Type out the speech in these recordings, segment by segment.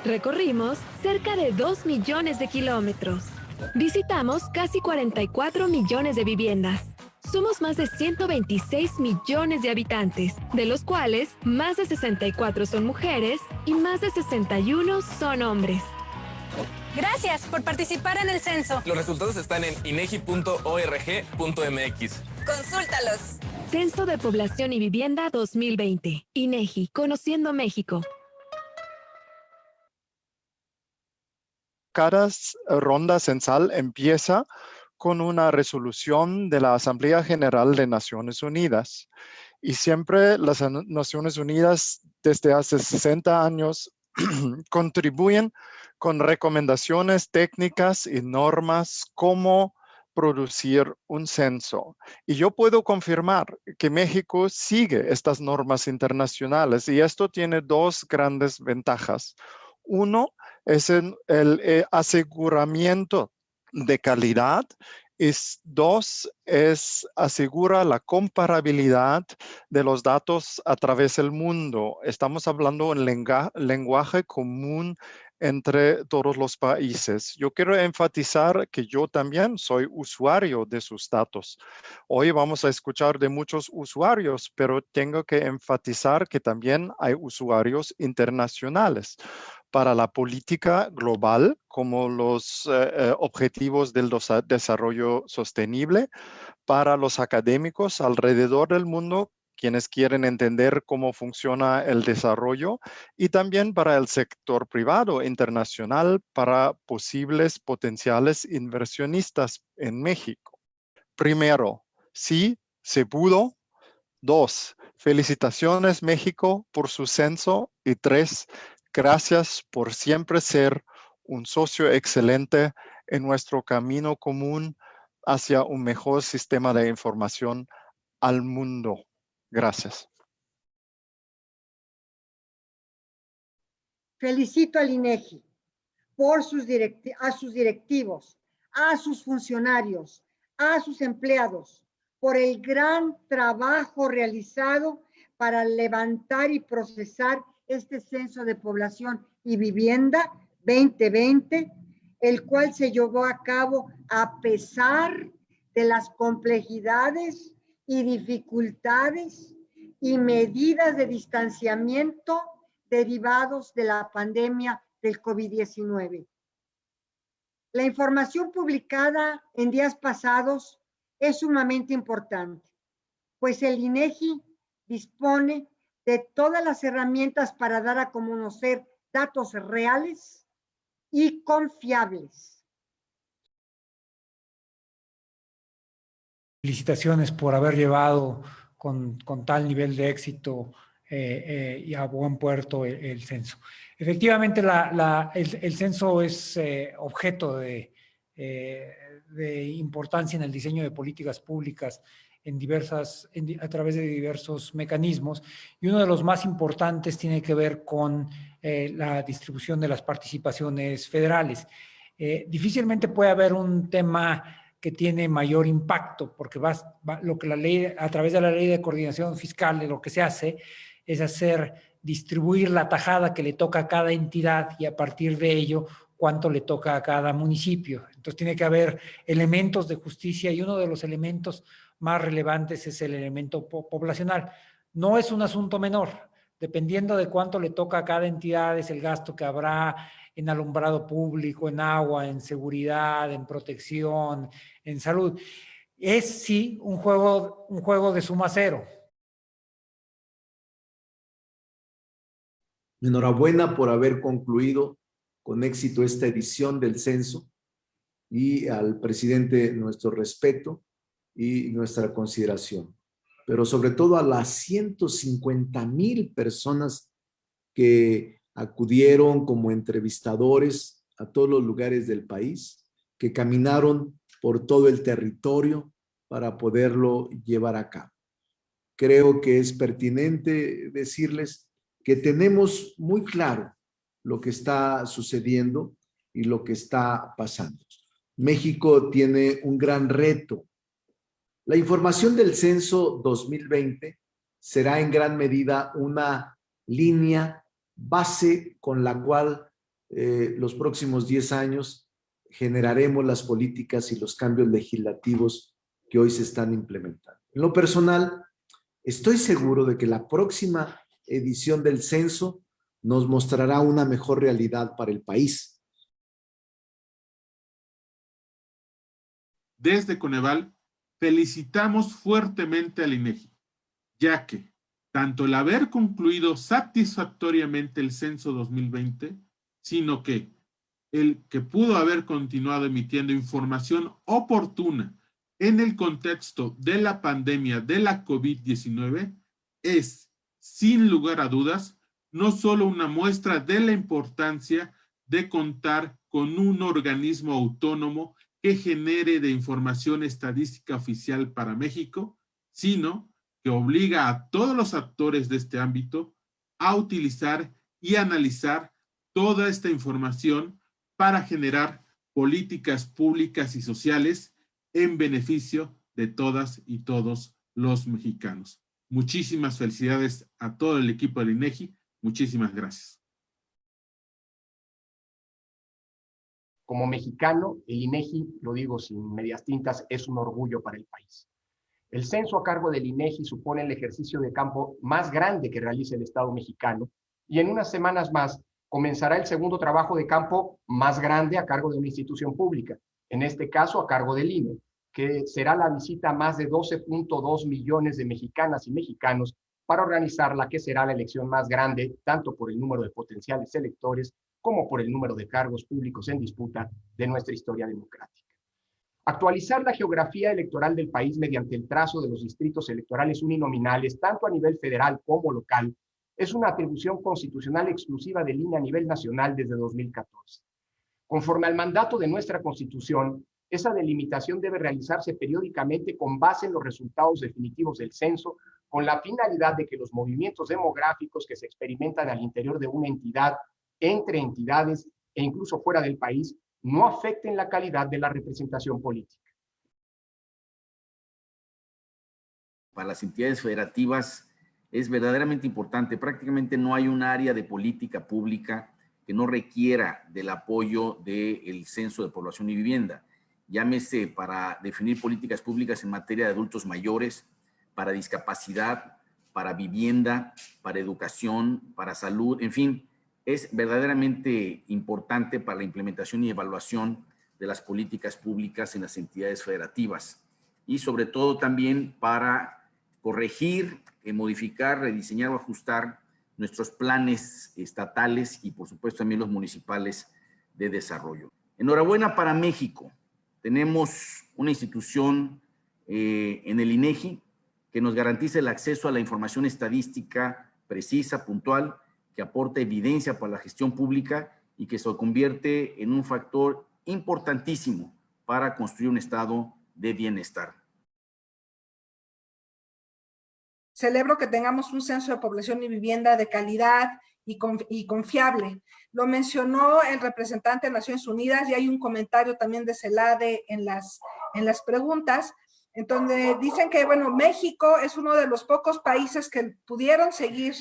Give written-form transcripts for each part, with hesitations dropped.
Recorrimos cerca de 2 millones de kilómetros. Visitamos casi 44 millones de viviendas. Somos más de 126 millones de habitantes, de los cuales más de 64 son mujeres y más de 61 son hombres. Gracias por participar en el censo. Los resultados están en inegi.org.mx. Consúltalos. Censo de Población y Vivienda 2020. INEGI, Conociendo México. Cada ronda censal empieza con una resolución de la Asamblea General de Naciones Unidas. Y siempre las Naciones Unidas, desde hace 60 años, contribuyen con recomendaciones técnicas y normas cómo producir un censo. Y yo puedo confirmar que México sigue estas normas internacionales y esto tiene dos grandes ventajas. Uno es el aseguramiento de calidad. Dos, asegura la comparabilidad de los datos a través del mundo. Estamos hablando en lenguaje común entre todos los países. Yo quiero enfatizar que yo también soy usuario de sus datos. Hoy vamos a escuchar de muchos usuarios, pero tengo que enfatizar que también hay usuarios internacionales para la política global, como los objetivos del desarrollo sostenible, para los académicos alrededor del mundo, quienes quieren entender cómo funciona el desarrollo, y también para el sector privado internacional, para posibles potenciales inversionistas en México. Primero, sí, se pudo. 2, felicitaciones México por su censo. Y 3, gracias por siempre ser un socio excelente en nuestro camino común hacia un mejor sistema de información al mundo. Gracias. Felicito al INEGI por a sus directivos, a sus funcionarios, a sus empleados, por el gran trabajo realizado para levantar y procesar este censo de población y vivienda 2020, el cual se llevó a cabo a pesar de las complejidades y dificultades y medidas de distanciamiento derivados de la pandemia del COVID-19. La información publicada en días pasados es sumamente importante, pues el INEGI dispone de todas las herramientas para dar a conocer datos reales y confiables. Felicitaciones por haber llevado con tal nivel de éxito y a buen puerto el censo. Efectivamente, el censo es objeto de importancia en el diseño de políticas públicas a través de diversos mecanismos, y uno de los más importantes tiene que ver con la distribución de las participaciones federales. Difícilmente puede haber un tema que tiene mayor impacto, porque lo que la ley, a través de la ley de coordinación fiscal, lo que se hace es distribuir la tajada que le toca a cada entidad y a partir de ello cuánto le toca a cada municipio. Entonces tiene que haber elementos de justicia y uno de los elementos más relevantes es el elemento poblacional. No es un asunto menor, dependiendo de cuánto le toca a cada entidad es el gasto que habrá en alumbrado público, en agua, en seguridad, en protección, en salud. Es sí un juego de suma cero. Enhorabuena por haber concluido con éxito esta edición del censo, y al presidente nuestro respeto y nuestra consideración, pero sobre todo a las 150,000 personas que acudieron como entrevistadores a todos los lugares del país, que caminaron por todo el territorio para poderlo llevar a cabo. Creo que es pertinente decirles que tenemos muy claro lo que está sucediendo y lo que está pasando. México tiene un gran reto. La información del censo 2020 será en gran medida una línea base con la cual los próximos 10 años generaremos las políticas y los cambios legislativos que hoy se están implementando. En lo personal, estoy seguro de que la próxima edición del censo nos mostrará una mejor realidad para el país. Desde Coneval, felicitamos fuertemente al INEGI, ya que tanto el haber concluido satisfactoriamente el censo 2020, sino que el que pudo haber continuado emitiendo información oportuna en el contexto de la pandemia de la COVID-19 es, sin lugar a dudas, no solo una muestra de la importancia de contar con un organismo autónomo que genere de información estadística oficial para México, sino que obliga a todos los actores de este ámbito a utilizar y analizar toda esta información para generar políticas públicas y sociales en beneficio de todas y todos los mexicanos. Muchísimas felicidades a todo el equipo del INEGI. Muchísimas gracias. Como mexicano, el INEGI, lo digo sin medias tintas, es un orgullo para el país. El censo a cargo del INEGI supone el ejercicio de campo más grande que realiza el Estado mexicano y en unas semanas más comenzará el segundo trabajo de campo más grande a cargo de una institución pública, en este caso a cargo del INE, que será la visita a más de 12.2 millones de mexicanas y mexicanos para organizar la que será la elección más grande, tanto por el número de potenciales electores como por el número de cargos públicos en disputa de nuestra historia democrática. Actualizar la geografía electoral del país mediante el trazo de los distritos electorales uninominales, tanto a nivel federal como local, es una atribución constitucional exclusiva del INE a nivel nacional desde 2014. Conforme al mandato de nuestra Constitución, esa delimitación debe realizarse periódicamente con base en los resultados definitivos del censo, con la finalidad de que los movimientos demográficos que se experimentan al interior de una entidad, entre entidades e incluso fuera del país, no afecten la calidad de la representación política. Para las entidades federativas es verdaderamente importante. Prácticamente no hay un área de política pública que no requiera del apoyo del Censo de Población y Vivienda. Llámese para definir políticas públicas en materia de adultos mayores, para discapacidad, para vivienda, para educación, para salud, en fin, es verdaderamente importante para la implementación y evaluación de las políticas públicas en las entidades federativas y sobre todo también para corregir, modificar, rediseñar o ajustar nuestros planes estatales y por supuesto también los municipales de desarrollo. Enhorabuena para México. Tenemos una institución en el INEGI que nos garantiza el acceso a la información estadística precisa, puntual, que aporta evidencia para la gestión pública y que se convierte en un factor importantísimo para construir un estado de bienestar. Celebro que tengamos un censo de población y vivienda de calidad y confiable. Lo mencionó el representante de Naciones Unidas y hay un comentario también de CELADE en las preguntas, en donde dicen que, bueno, México es uno de los pocos países que pudieron seguir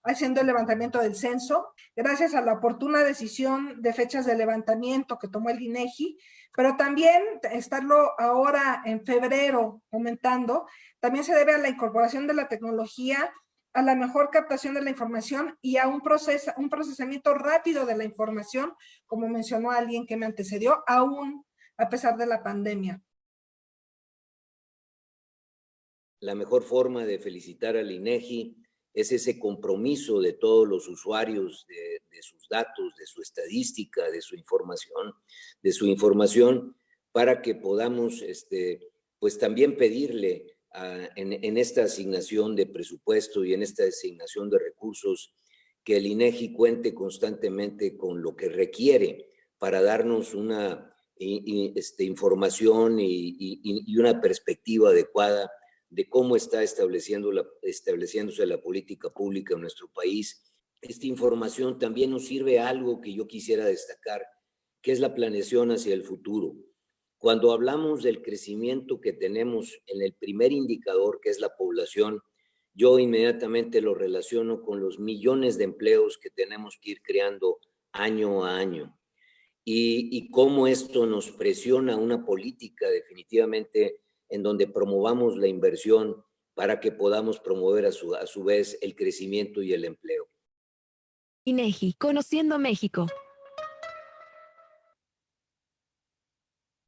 haciendo el levantamiento del censo, gracias a la oportuna decisión de fechas de levantamiento que tomó el INEGI, pero también estarlo ahora en febrero comentando, también se debe a la incorporación de la tecnología, a la mejor captación de la información y a un procesamiento rápido de la información, como mencionó alguien que me antecedió, aún a pesar de la pandemia. La mejor forma de felicitar al INEGI es ese compromiso de todos los usuarios de sus datos, de su estadística, de su información para que podamos pues también pedirle en esta asignación de presupuesto y en esta asignación de recursos que el INEGI cuente constantemente con lo que requiere para darnos una información y una perspectiva adecuada de cómo está estableciéndose la política pública en nuestro país. Esta información también nos sirve a algo que yo quisiera destacar, que es la planeación hacia el futuro. Cuando hablamos del crecimiento que tenemos en el primer indicador, que es la población, yo inmediatamente lo relaciono con los millones de empleos que tenemos que ir creando año a año. Y cómo esto nos presiona una política definitivamente en donde promovamos la inversión para que podamos promover a su vez el crecimiento y el empleo. INEGI, Conociendo México.